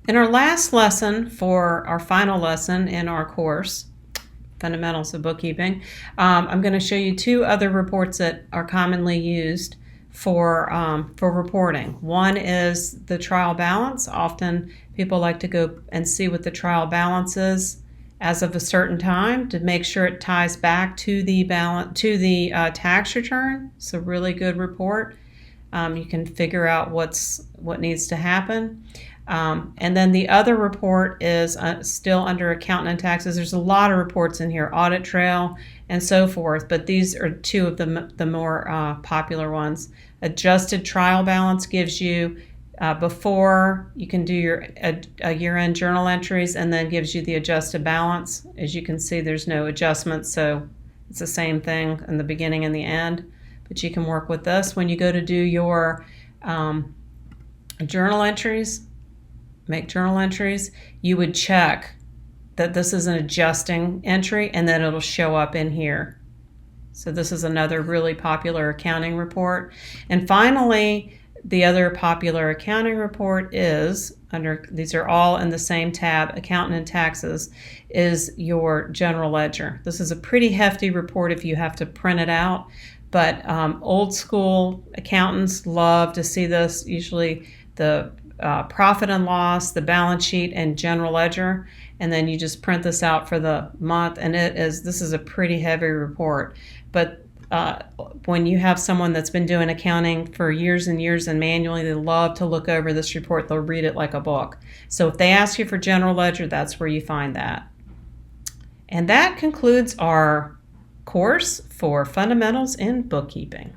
In our last lesson, for our final lesson in our course, Fundamentals of Bookkeeping, I'm going to show you two other reports that are commonly used for reporting. One is the trial balance. Often people like to go and see what the trial balance is as of a certain time to make sure it ties back to the tax return. It's a really good report. You can figure out what needs to happen. And then the other report is still under accountant and taxes. There's a lot of reports in here, audit trail and so forth, but these are two of the more popular ones. Adjusted trial balance gives you before you can do your year-end journal entries, and then gives you the adjusted balance. As you can see, there's no adjustments, so it's the same thing in the beginning and the end, but you can work with this. When you go to do your journal entries, make journal entries, you would check that this is an adjusting entry, and then it'll show up in here. So this is another really popular accounting report. And finally, the other popular accounting report is these are all in the same tab, accountant and taxes, is your general ledger. This is a pretty hefty report if you have to print it out, but old school accountants love to see this. Usually the profit and loss, the balance sheet, and general ledger, and then you just print this out for the month, and this is a pretty heavy report. But when you have someone that's been doing accounting for years and years and manually, they love to look over this report. They'll read it like a book. So if they ask you for general ledger, that's where you find that. And that concludes our course for Fundamentals in Bookkeeping.